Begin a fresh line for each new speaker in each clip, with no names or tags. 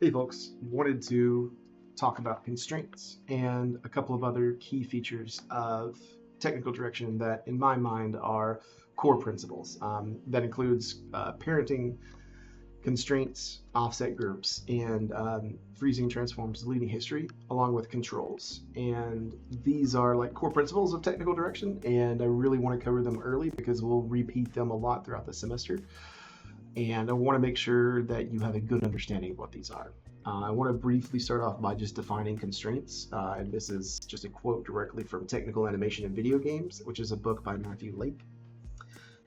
Hey folks, wanted to talk about constraints and a couple of other key features of technical direction that in my mind are core principles. That includes parenting, constraints, offset groups, and freezing transforms deleting history, along with controls. And these are like core principles of technical direction, and I really want to cover them early because we'll repeat them a lot throughout the semester. And I want to make sure that you have a good understanding of what these are. I want to briefly start off by just defining constraints, and this is just a quote directly from Technical Animation in Video Games, which is a book by Matthew Lake.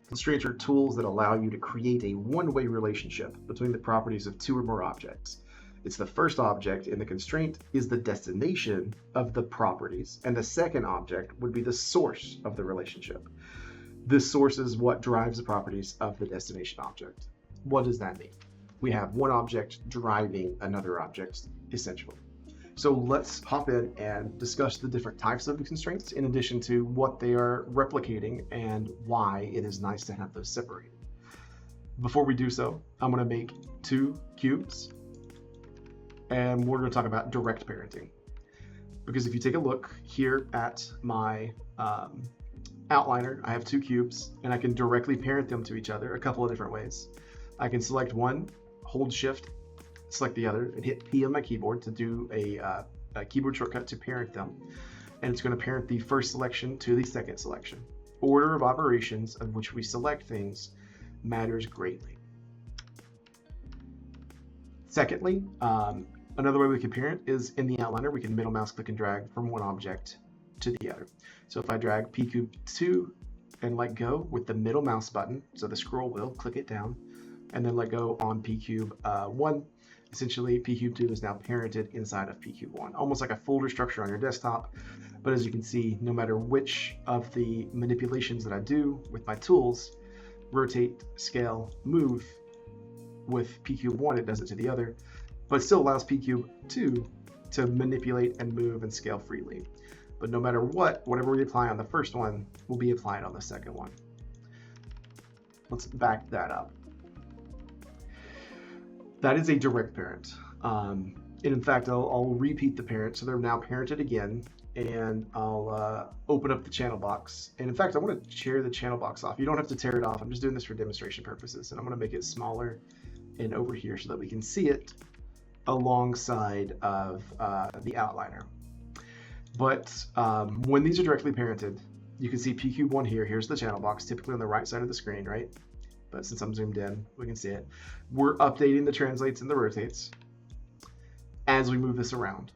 Constraints are tools that allow you to create a one-way relationship between the properties of two or more objects. It's the first object in the constraint is the destination of the properties, and the second object would be the source of the relationship. This source is what drives the properties of the destination object. What does that mean? We have one object driving another object, essentially. So let's hop in and discuss the different types of constraints in addition to what they are replicating and why it is nice to have those separated. Before we do so, I'm going to make two cubes, and we're going to talk about direct parenting. Because if you take a look here at my outliner, I have two cubes, and I can directly parent them to each other a couple of different ways. I can select one, hold shift, select the other, and hit P on my keyboard to do a keyboard shortcut to parent them. And it's going to parent the first selection to the second selection. Order of operations of which we select things matters greatly. Secondly, another way we can parent is in the outliner. We can middle mouse click and drag from one object to the other. So if I drag P cube 2 and let go with the middle mouse button, so the scroll wheel, click it down, and then let go on P cube 1, essentially P cube 2 is now parented inside of P cube 1, almost like a folder structure on your desktop. But as you can see, no matter which of the manipulations that I do with my tools, rotate, scale, move, with P cube 1 it does it to the other, but it still allows P cube 2 to manipulate and move and scale freely. But no matter what, whatever we apply on the first one will be applied on the second one. Let's back that up. That is a direct parent. And in fact, I'll repeat the parent, so they're now parented again, and I'll open up the channel box. And in fact, I want to tear the channel box off. You don't have to tear it off. I'm just doing this for demonstration purposes, and I'm going to make it smaller and over here so that we can see it alongside of the outliner. But when these are directly parented, you can see P cube 1 here. Here's the channel box, typically on the right side of the screen, right? But since I'm zoomed in, we can see it. We're updating the translates and the rotates as we move this around.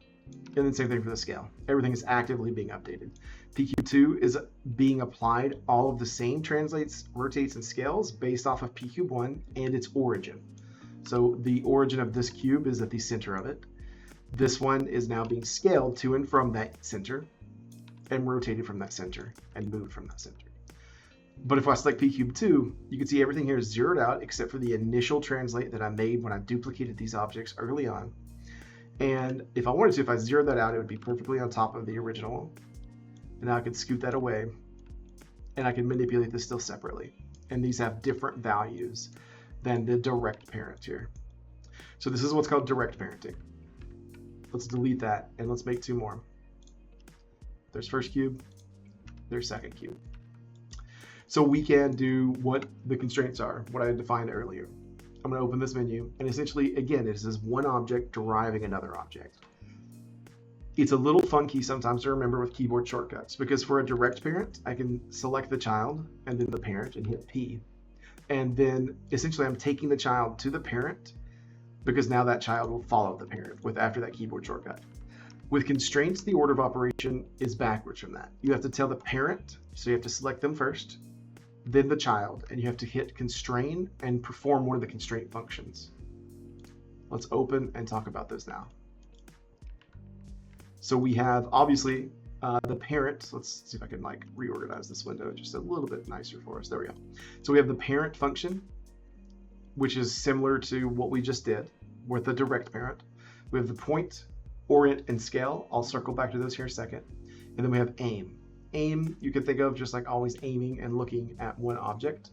And then same thing for the scale. Everything is actively being updated. P cube 2 is being applied all of the same translates, rotates, and scales based off of P cube 1 and its origin. So the origin of this cube is at the center of it. This one is now being scaled to and from that center and rotated from that center and moved from that center. But if I select P cube 2, you can see everything here is zeroed out except for the initial translate that I made when I duplicated these objects early on. And if I wanted to, if I zeroed that out, it would be perfectly on top of the original one. And now I could scoot that away, and I can manipulate this still separately. And these have different values than the direct parent here. So this is what's called direct parenting. Let's delete that, and let's make two more. There's first cube, there's second cube. So we can do what the constraints are, what I defined earlier. I'm going to open this menu, and essentially, again, it is one object driving another object. It's a little funky sometimes to remember with keyboard shortcuts, because for a direct parent, I can select the child and then the parent and hit P. And then essentially I'm taking the child to the parent, because now that child will follow the parent after that keyboard shortcut. With constraints, the order of operation is backwards from that. You have to tell the parent, so you have to select them first, then the child, and you have to hit constrain and perform one of the constraint functions. Let's open and talk about those now. So we have obviously the parent. Let's see if I can reorganize this window just a little bit nicer for us. There we go. So we have the parent function, which is similar to what we just did with the direct parent. We have the point, orient, and scale. I'll circle back to those here in a second. And then we have aim. Aim, you can think of just like always aiming and looking at one object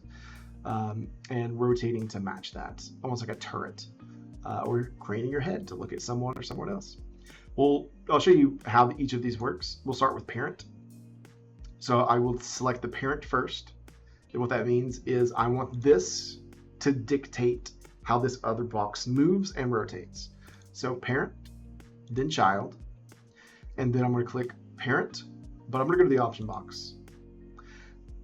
and rotating to match that, almost like a turret. or craning your head to look at someone or someone else. Well, I'll show you how each of these works. We'll start with parent. So I will select the parent first. And what that means is I want this to dictate how this other box moves and rotates. So parent, then child, and then I'm going to click parent, but I'm going to go to the option box.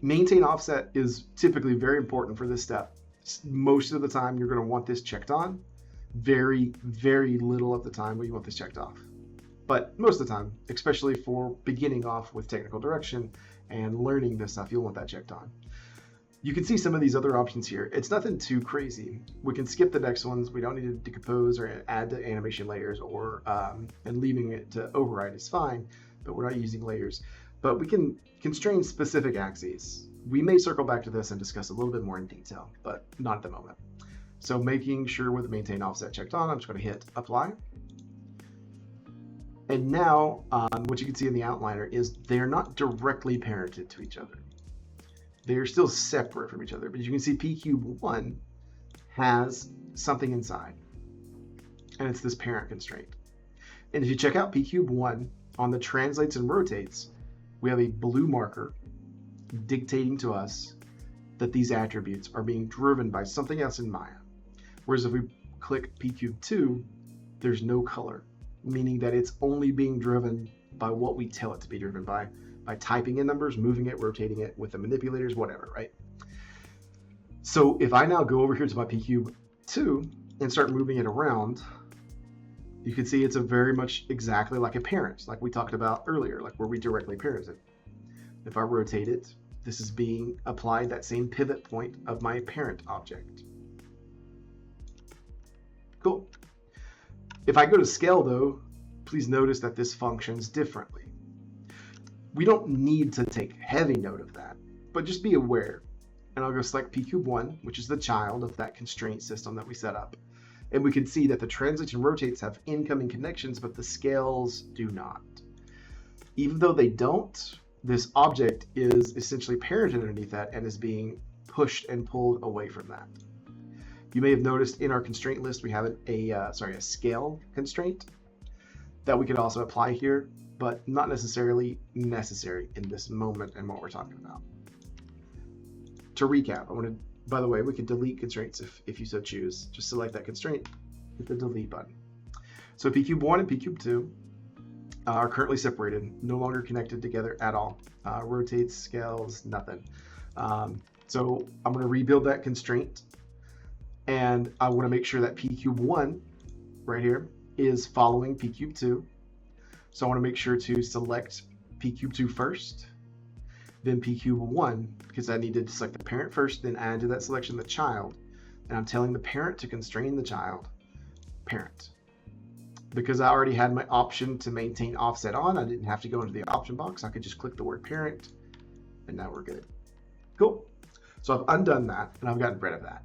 Maintain offset is typically very important for this step. Most of the time you're going to want this checked on. Very, very little of the time will you want this checked off. But most of the time, especially for beginning off with technical direction and learning this stuff, you'll want that checked on. You can see some of these other options here. It's nothing too crazy. We can skip the next ones. We don't need to decompose or add to animation layers, or and leaving it to override is fine, but we're not using layers. But we can constrain specific axes. We may circle back to this and discuss a little bit more in detail, but not at the moment. So making sure with the maintain offset checked on, I'm just going to hit apply. And now what you can see in the outliner is they're not directly parented to each other. They're still separate from each other, but you can see pcube1 has something inside, and it's this parent constraint. And if you check out pcube1 on the translates and rotates, we have a blue marker dictating to us that these attributes are being driven by something else in Maya. Whereas if we click pcube2, there's no color, meaning that it's only being driven by what we tell it to be driven by typing in numbers, moving it, rotating it with the manipulators, whatever, right? So if I now go over here to my pcube2 and start moving it around, you can see it's a very much exactly like a parent, like we talked about earlier, like where we directly parent it. If I rotate it, this is being applied that same pivot point of my parent object. Cool. If I go to scale though, please notice that this functions differently. We don't need to take heavy note of that, but just be aware. And I'll go select pcube1, which is the child of that constraint system that we set up. And we can see that the translates and rotates have incoming connections, but the scales do not. Even though they don't, this object is essentially parented underneath that and is being pushed and pulled away from that. You may have noticed in our constraint list, we have a scale constraint that we could also apply here, but not necessarily necessary in this moment and what we're talking about. To recap, by the way, we can delete constraints if you so choose. Just select that constraint, hit the delete button. So pcube1 and pcube2 are currently separated, no longer connected together at all. Rotates, scales, nothing. So I'm going to rebuild that constraint, and I want to make sure that pcube1 right here is following pcube2. So I want to make sure to select pcube2 first, then pcube1, because I need to select the parent first, then add to that selection the child. And I'm telling the parent to constrain the child, parent. Because I already had my option to maintain offset on, I didn't have to go into the option box. I could just click the word parent, and now we're good. Cool. So I've undone that, and I've gotten rid of that.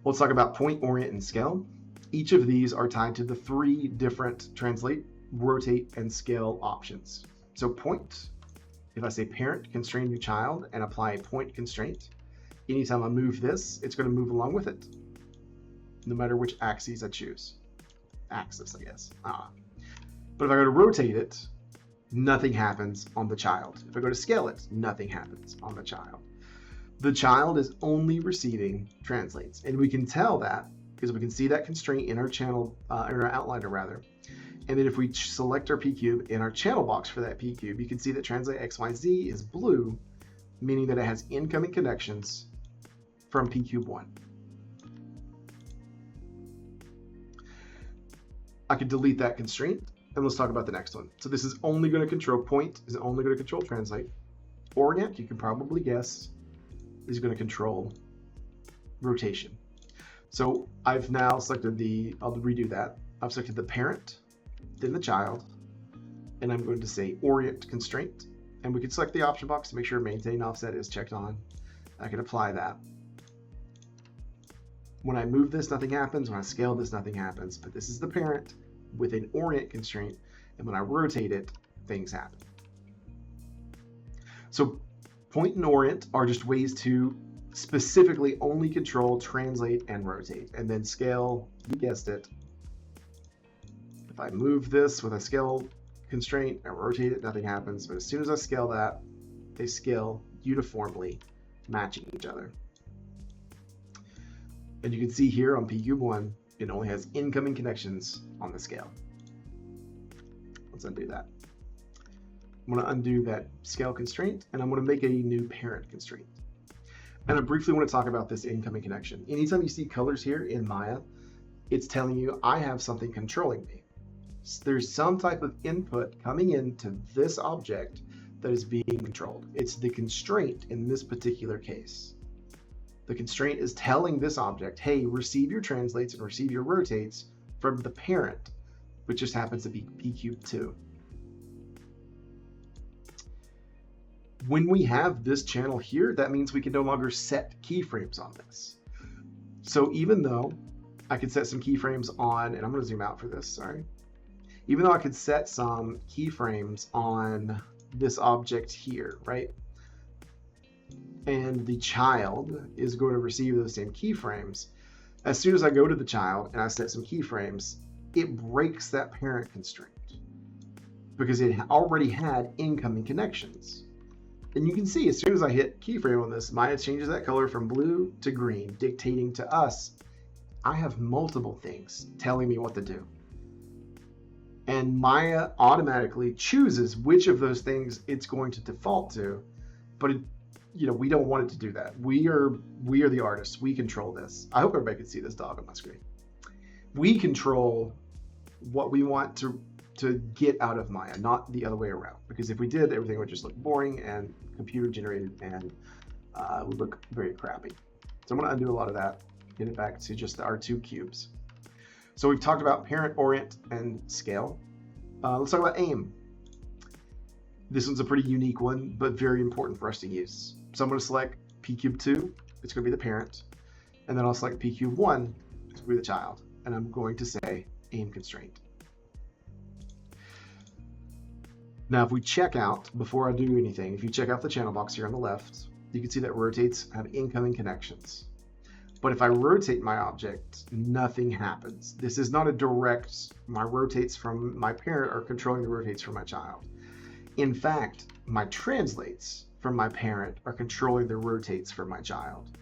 Let's talk about point, orient, and scale. Each of these are tied to the 3 different translate, rotate, and scale options. So point, if I say parent, constrain new child, and apply a point constraint, anytime I move this, it's going to move along with it, no matter which axes I choose. Axis, I guess. But if I go to rotate it, nothing happens on the child. If I go to scale it, nothing happens on the child. The child is only receiving translates, and we can tell that because we can see that constraint in our channel, in our outliner rather. And then if we select our pcube in our channel box for that pcube, you can see that translate XYZ is blue, meaning that it has incoming connections from pcube1. I could delete that constraint, and let's talk about the next one. So this is only going to control point, is only going to control translate. Orient, you can probably guess, is going to control rotation. So I've now selected I'll redo that. I've selected the parent, then the child, and I'm going to say orient constraint. And we can select the option box to make sure maintain offset is checked on. I can apply that. When I move this, nothing happens. When I scale this, nothing happens. But this is the parent with an orient constraint. And when I rotate it, things happen. So point and orient are just ways to specifically only control, translate, and rotate. And then scale, you guessed it. If I move this with a scale constraint and rotate it, nothing happens. But as soon as I scale that, they scale uniformly, matching each other. And you can see here on pcube1, it only has incoming connections on the scale. Let's undo that. I'm going to undo that scale constraint, and I'm going to make a new parent constraint. And I briefly want to talk about this incoming connection. Anytime you see colors here in Maya, it's telling you I have something controlling me. So there's some type of input coming into this object that is being controlled. It's the constraint in this particular case. The constraint is telling this object, hey, receive your translates and receive your rotates from the parent, which just happens to be pcube2. When we have this channel here, that means we can no longer set keyframes on this. So even though I could set some keyframes on, and I'm going to zoom out for this, sorry. Even though I could set some keyframes on this object here, right? And the child is going to receive those same keyframes. As soon as I go to the child and I set some keyframes, it breaks that parent constraint because it already had incoming connections. And you can see as soon as I hit keyframe on this, Maya changes that color from blue to green, dictating to us, I have multiple things telling me what to do. And Maya automatically chooses which of those things it's going to default to, but we don't want it to do that. We are the artists. We control this. I hope everybody can see this dog on my screen. We control what we want to get out of Maya, not the other way around. Because if we did, everything would just look boring and computer generated and would look very crappy. So I'm going to undo a lot of that, get it back to just our two cubes. So we've talked about parent, orient, and scale. Let's talk about aim. This one's a pretty unique one, but very important for us to use. So I'm going to select pcube2, it's going to be the parent, and then I'll select pcube1, it's going to be the child, and I'm going to say aim constraint. Now, if we check out, before I do anything, if you check out the channel box here on the left, you can see that rotates have incoming connections. But if I rotate my object, nothing happens. This is not a direct, my rotates from my parent are controlling the rotates from my child. In fact, my translates from my parent are controlling the rotates for my child.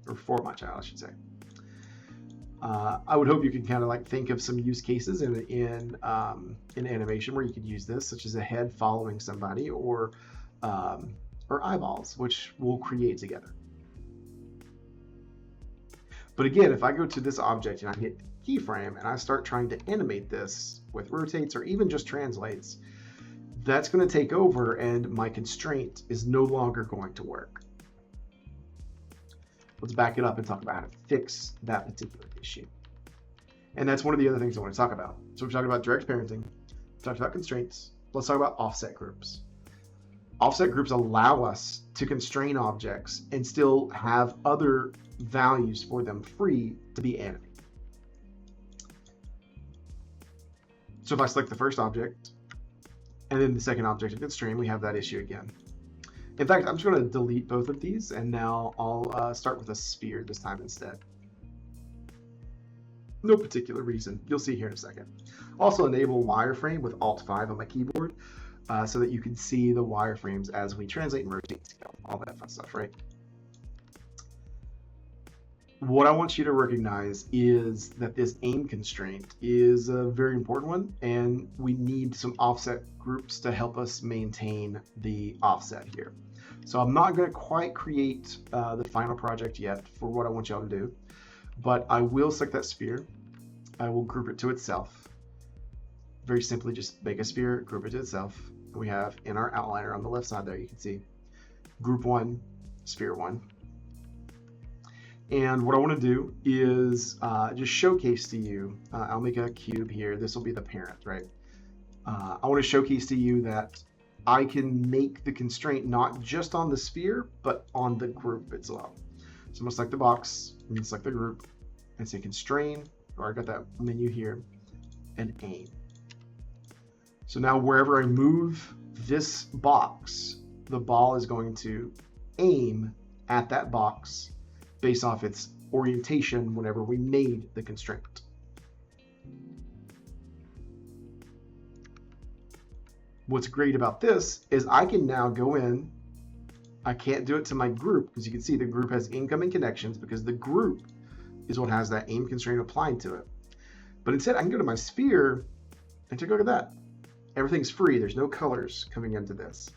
Or for my child, I should say. I would hope you can kind of like think of some use cases in animation where you could use this, such as a head following somebody or eyeballs, which we'll create together. But again, if I go to this object and I hit keyframe and I start trying to animate this with rotates or even just translates, that's going to take over and my constraint is no longer going to work. Let's back it up and talk about how to fix that particular issue. And that's one of the other things I want to talk about. So we've talked about direct parenting, we've talked about constraints. Let's talk about offset groups. Offset groups allow us to constrain objects and still have other values for them free to be animated. So if I select the first object and then the second object to constrain, we have that issue again. In fact, I'm just going to delete both of these and now I'll start with a sphere this time instead. No particular reason. You'll see here in a second. Also enable wireframe with Alt-5 on my keyboard so that you can see the wireframes as we translate and rotate, scale, all that fun stuff, right? What I want you to recognize is that this aim constraint is a very important one, and we need some offset groups to help us maintain the offset here. So I'm not going to quite create the final project yet for what I want y'all to do, but I will select that sphere. I will group it to itself. Very simply, just make a sphere, group it to itself. We have in our outliner on the left side there, you can see group 1, sphere 1. And what I want to do is just showcase to you, I'll make a cube here. This will be the parent, right? I want to showcase to you that I can make the constraint not just on the sphere, but on the group as well. So I'm going to select the box, I'm going to select the group, and say constrain, or I got that menu here, and aim. So now wherever I move this box, the ball is going to aim at that box based off its orientation whenever we made the constraint. What's great about this is I can now go in. I can't do it to my group because you can see the group has incoming connections because the group is what has that aim constraint applied to it. But instead I can go to my sphere and take a look at that. Everything's free. There's no colors coming into this.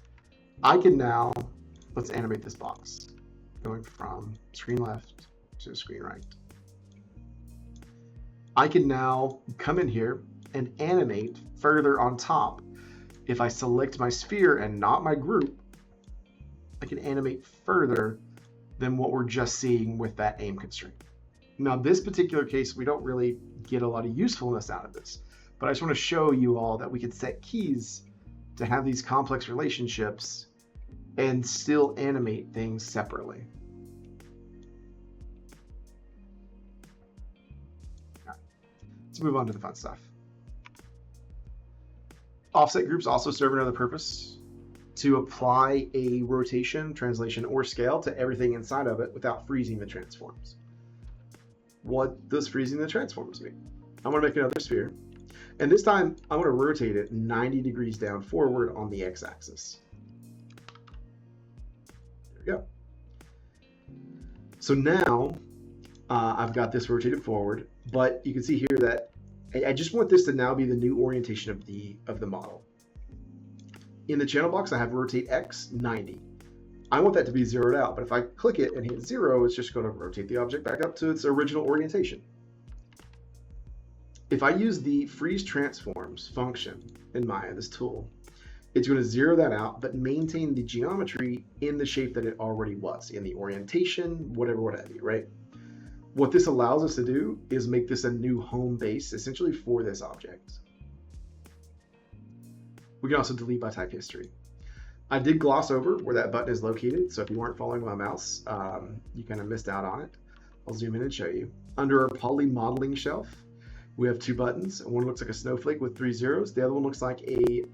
I can now, let's animate this box going from screen left to screen right. I can now come in here and animate further on top. If I select my sphere and not my group, I can animate further than what we're just seeing with that aim constraint. Now, this particular case, we don't really get a lot of usefulness out of this, but I just want to show you all that we can set keys to have these complex relationships and still animate things separately. All right, let's move on to the fun stuff. Offset groups also serve another purpose: to apply a rotation, translation, or scale to everything inside of it without freezing the transforms. What does freezing the transforms mean? I'm going to make another sphere, and this time I'm going to rotate it 90 degrees down forward on the x-axis. There we go. So now I've got this rotated forward, but you can see here that I just want this to now be the new orientation of the model. In the channel box, I have rotate X 90. I want that to be zeroed out, but if I click it and hit 0, it's just going to rotate the object back up to its original orientation. If I use the freeze transforms function in Maya, this tool, it's going to zero that out, but maintain the geometry in the shape that it already was, in the orientation, whatever, what have you, right? What this allows us to do is make this a new home base, essentially, for this object. We can also delete by type history. I did gloss over where that button is located, so if you weren't following my mouse, you kind of missed out on it. I'll zoom in and show you. Under our poly modeling shelf, we have two buttons. One looks like a snowflake with 3 zeros. The other one looks like a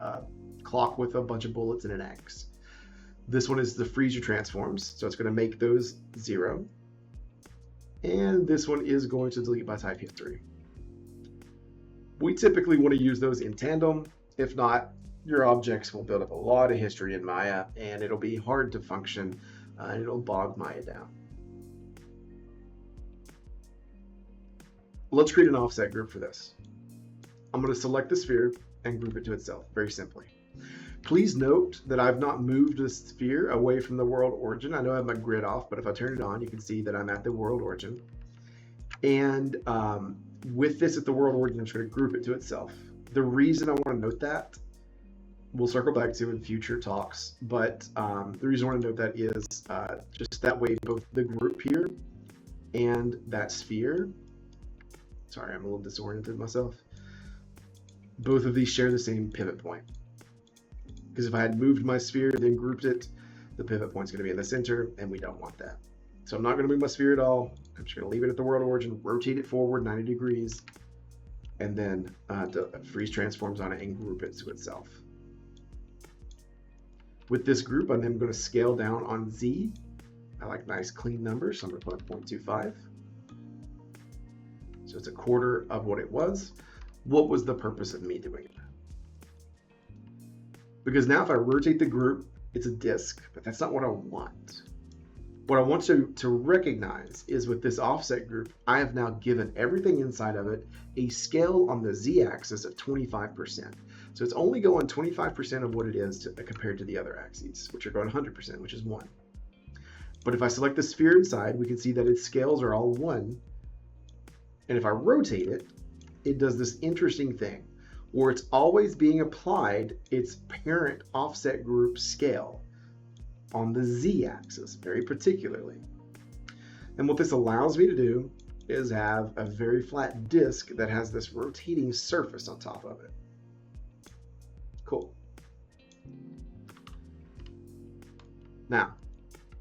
clock with a bunch of bullets and an X. This one is the freeze your transforms, so it's going to make those 0. And this one is going to delete by type history. We typically want to use those in tandem. If not, your objects will build up a lot of history in Maya, and it'll be hard to function, and it'll bog Maya down. Let's create an offset group for this. I'm going to select the sphere and group it to itself, very simply. Please note that I've not moved the sphere away from the world origin. I know I have my grid off, but if I turn it on, you can see that I'm at the world origin. And with this at the world origin, I'm just going to group it to itself. The reason I want to note that, we'll circle back to in future talks, but the reason I want to note that is just that way both the group here and that sphere, sorry, I'm a little disoriented myself, both of these share the same pivot point. Because if I had moved my sphere, then grouped it, the pivot point's going to be in the center, and we don't want that. So I'm not going to move my sphere at all. I'm just going to leave it at the world origin, rotate it forward 90 degrees, and then freeze transforms on it and group it to itself. With this group, I'm then going to scale down on Z. I like nice clean numbers, so I'm going to put 0.25. So it's a quarter of what it was. What was the purpose of me doing it? Because now if I rotate the group, it's a disk, but that's not what I want. What I want to recognize is with this offset group, I have now given everything inside of it a scale on the Z-axis of 25%. So it's only going 25% of what it is compared to the other axes, which are going 100%, which is 1. But if I select the sphere inside, we can see that its scales are all 1. And if I rotate it, it does this interesting thing where it's always being applied its parent offset group scale on the Z-axis, very particularly. And what this allows me to do is have a very flat disk that has this rotating surface on top of it. Cool. Now,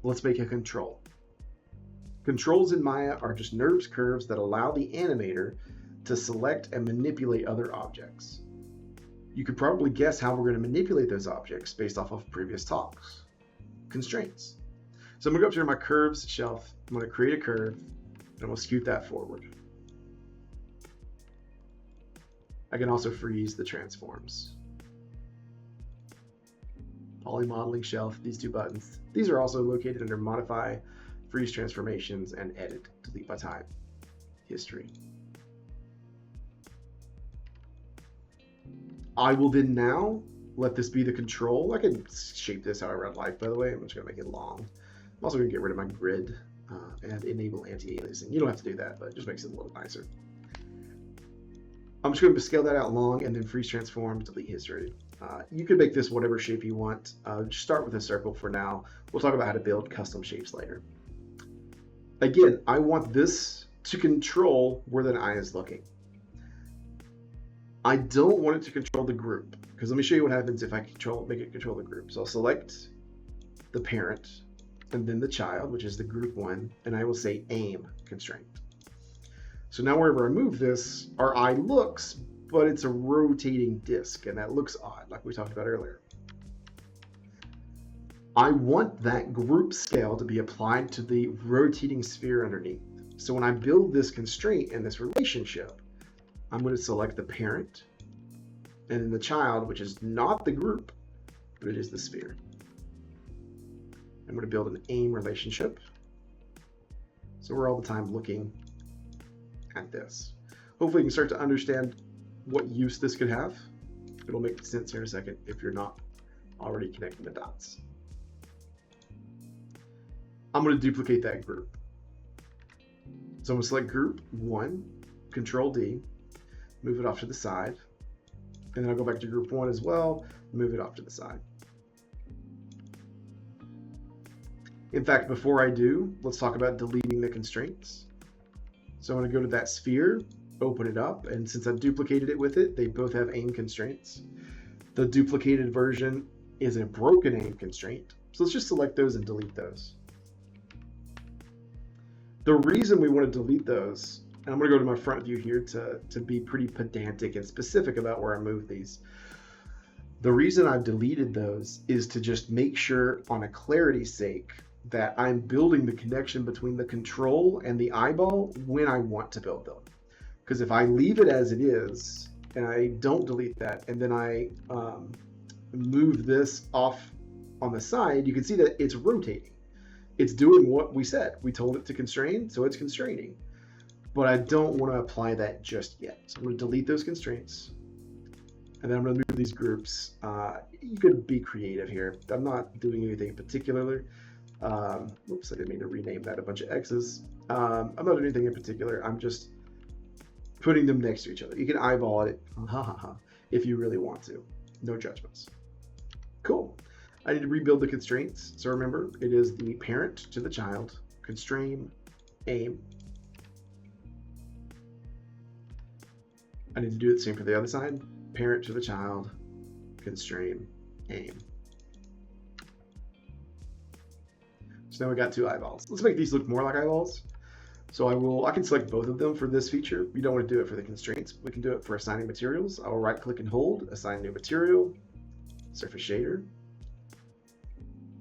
let's make a control. Controls in Maya are just NURBS curves that allow the animator to select and manipulate other objects. You could probably guess how we're going to manipulate those objects based off of previous talks. Constraints. So I'm gonna go up here to my curves shelf. I'm gonna create a curve and we'll scoot that forward. I can also freeze the transforms. Poly modeling shelf, these two buttons. These are also located under modify, freeze transformations, and edit, delete by time, history. I will then now let this be the control. I can shape this however I'd like, by the way. I'm just gonna make it long. I'm also gonna get rid of my grid and enable anti-aliasing. You don't have to do that, but it just makes it a little nicer. I'm just going to scale that out long and then freeze transform, delete history. You can make this whatever shape you want. Just start with a circle for now. We'll talk about how to build custom shapes later. Again, I want this to control where the eye is looking. I don't want it to control the group, because let me show you what happens if I make it control the group. So I'll select the parent and then the child, which is the group one, and I will say aim constraint. So now wherever I move this, our eye looks, but it's a rotating disc, and that looks odd, like we talked about earlier. I want that group scale to be applied to the rotating sphere underneath. So when I build this constraint and this relationship, I'm going to select the parent and then the child, which is not the group, but it is the sphere. I'm going to build an aim relationship. So we're all the time looking at this. Hopefully you can start to understand what use this could have. It'll make sense here in a second if you're not already connecting the dots. I'm going to duplicate that group. So I'm going to select group 1, Control D, move it off to the side, and then I'll go back to group 1 as well, move it off to the side. In fact, before I do, let's talk about deleting the constraints. So I'm going to go to that sphere, open it up, and since I've duplicated it with it, they both have aim constraints. The duplicated version is a broken aim constraint. So let's just select those and delete those. The reason we want to delete those, and I'm going to go to my front view here to be pretty pedantic and specific about where I move these. The reason I've deleted those is to just make sure, on a clarity's sake, that I'm building the connection between the control and the eyeball when I want to build them. Because if I leave it as it is, and I don't delete that, and then I move this off on the side, you can see that it's rotating. It's doing what we said. We told it to constrain, so it's constraining. But I don't want to apply that just yet. So I'm going to delete those constraints. And then I'm going to move these groups. You could be creative here. I'm not doing anything particularly. Oops, I didn't mean to rename that a bunch of X's. I'm not doing anything in particular. I'm just putting them next to each other. You can eyeball it if you really want to. No judgments. Cool. I need to rebuild the constraints. So remember, it is the parent to the child, constrain, aim. I need to do the same for the other side. Parent to the child, constrain, aim. So now we got 2 eyeballs. Let's make these look more like eyeballs. So I can select both of them for this feature. We don't want to do it for the constraints. We can do it for assigning materials. I will right click and hold, assign new material, surface shader.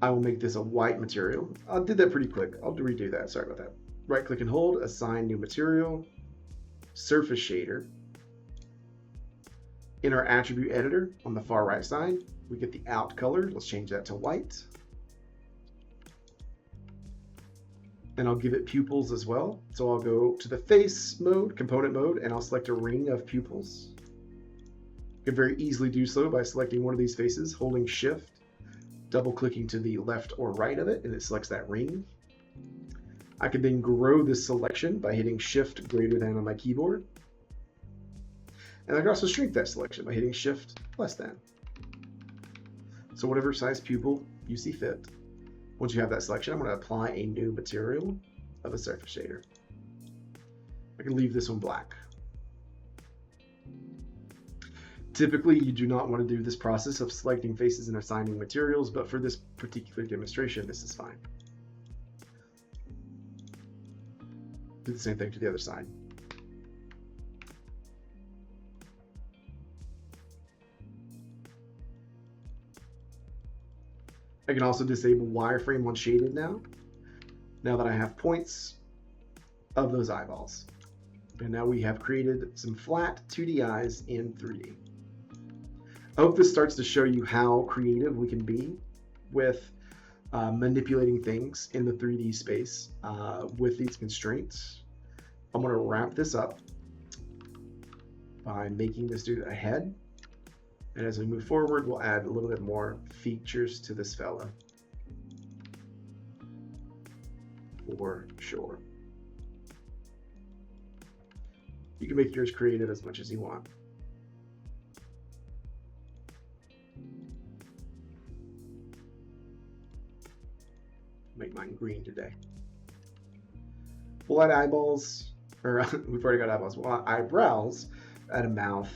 I will make this a white material. I did that pretty quick. I'll redo that. Sorry about that. Right click and hold, assign new material, surface shader. In our attribute editor on the far right side, we get the out color. Let's change that to white. And I'll give it pupils as well. So I'll go to the face mode, component mode, and I'll select a ring of pupils. You can very easily do so by selecting one of these faces, holding shift, double clicking to the left or right of it, and it selects that ring. I can then grow this selection by hitting shift greater than on my keyboard. And I can also shrink that selection by hitting shift less than. So whatever size pupil you see fit. Once you have that selection, I'm going to apply a new material of a surface shader. I can leave this one black. Typically, you do not want to do this process of selecting faces and assigning materials, but for this particular demonstration, this is fine. Do the same thing to the other side. I can also disable wireframe on shaded now. now that I have points of those eyeballs. And now we have created some flat 2D eyes in 3D. I hope this starts to show you how creative we can be with manipulating things in the 3D space with these constraints. I'm going to wrap this up by making this dude a head. And as we move forward, we'll add a little bit more features to this fella. For sure. You can make yours creative as much as you want. Make mine green today. We'll add eyeballs, or we've already got eyeballs. We'll add eyebrows, add a mouth,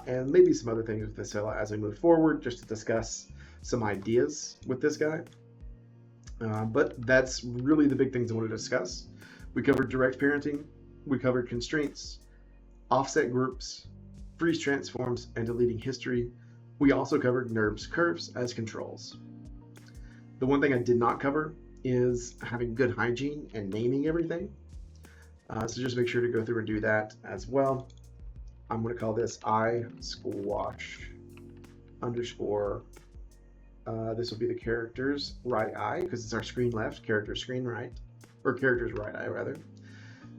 and maybe some other things with this fella as we move forward, just to discuss some ideas with this guy. But that's really the big things I want to discuss. We covered direct parenting, we covered constraints, offset groups, freeze transforms, and deleting history. We also covered NURBS curves as controls. The one thing I did not cover is having good hygiene and naming everything. So just make sure to go through and do that as well. I'm going to call this eye squash underscore. This will be the character's right eye because it's our screen left, character's screen right, or character's right eye rather.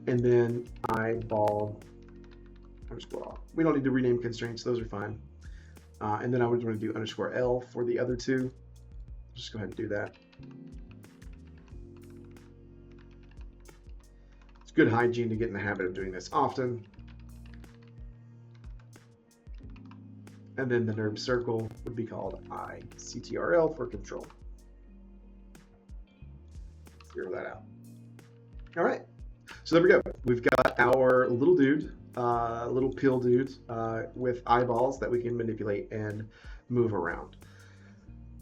And then eyeball underscore. We don't need to rename constraints, those are fine. And then I would want to do underscore L for the other two. Just go ahead and do that. It's good hygiene to get in the habit of doing this often. And then the NURB circle would be called ICTRL for control. Zero that out. All right, so there we go. We've got our little dude, little pill dude with eyeballs that we can manipulate and move around.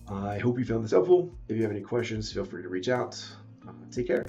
I hope you found this helpful. If you have any questions, feel free to reach out. Take care.